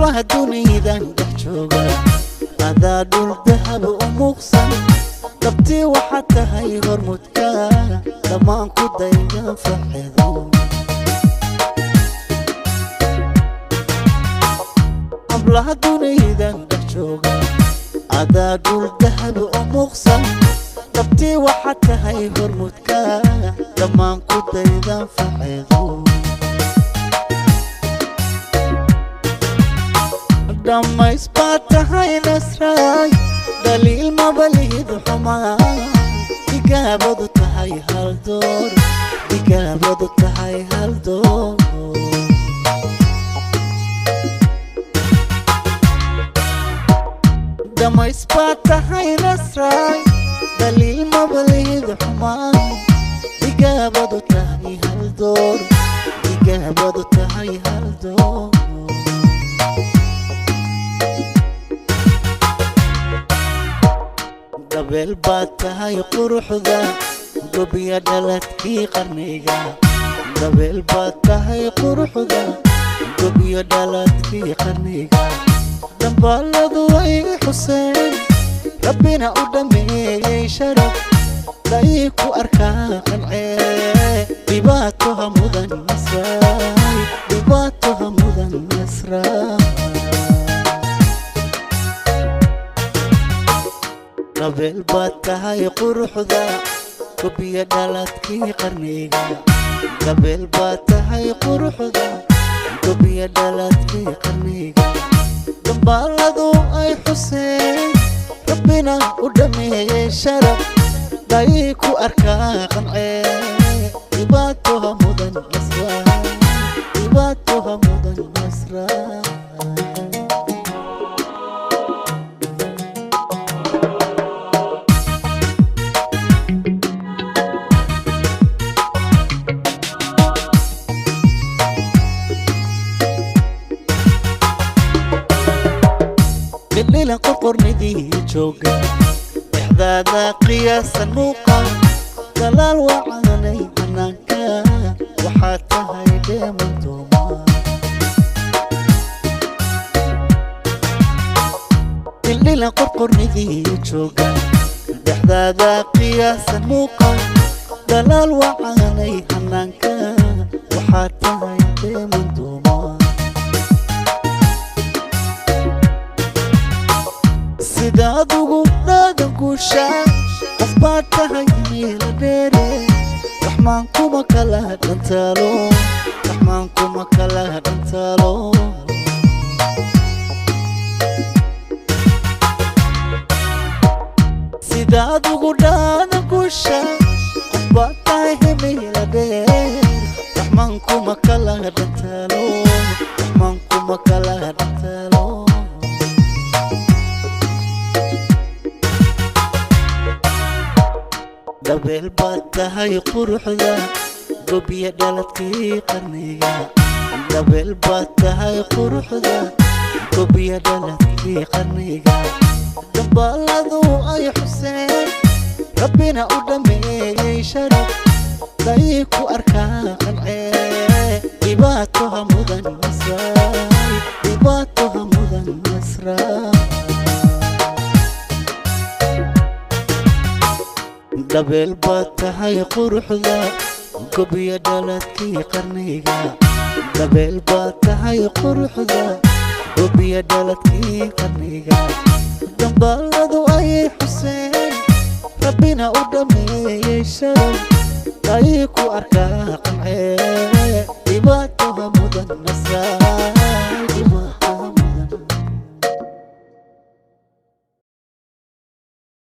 hablaha dunidan dhex jooga adaa dhul dahab u muuqsan dabtii waxaad tahay hormudka dhammaan ku daydan farxeedo hablaha dunidan dhex jooga adaa dhul dahab u muuqsan dabtii waxaad tahay hormudka dhammaan ku daydan farxeedo dhammays baad tahay nasraay daliil mabalihid xumaan digaabadu tahay hal door digaabadu tahay hal door dhammays baad tahay nasraay daliil mabalihid xumaan digaabadu tahay hal door digaabadu tahay hal door gabel baad tahay quruxda gobiya dhaladkii qarniga gabel baad tahay quruxda gobiya dhaladkii qarniga dambaaladu way xuseen rabbina u dhameeyey sharaf day ku arkaa qancee dhibaatoha mudan nasraay dhibaatoha mudan nasraay gabel baad tahay quruxda gobiya dhaladkii qarniga gabel baad tahay quruxda gobiya dhaladkii qarniga dambaaladu ay xuseen rabbina u dhameeyey sharaf day ku arkaa qancee dhibaatoha mudan nasraay dhibaatoha mudan nasraay الليلة قرقرني جوجا إحدادا قياسا موقع دلال وعلي عناكا وحتى هيدي منتوما الليلة قرقرني جوجا إحدادا قياسا موقع دلال وعلي عناكا وحتى هيدي منتوما sidaad ugu dhaadan guushaa qof baad tahay meel dheere raxmaan kuma kala dhantaalo raxmaan kuma kala dhantaalo sidaad ugu dhaadan guushaa qof baad tahay meel dheere raxmaan kuma kala dhantaalo raxmaan kuma kala dhantaalo gabel baad tahay quruxda gobiya dhaladkii qarniga gabel baad tahay quruxda gobiya dhaladkii qarniga dambaaladu ay xuseen rabbina u dhameeyey sharaf day ku arkaa qancee dhibaatoha mudan nasraay dhibaatoha mudan nasraay gabel baad tahay quruxda gobiya dhaladkii qarniga gabel baad tahay quruxda gobiya dhaladkii qarniga dambaaladu ay xuseen rabbina u dhameeyey sharaf day ku arkaa qancee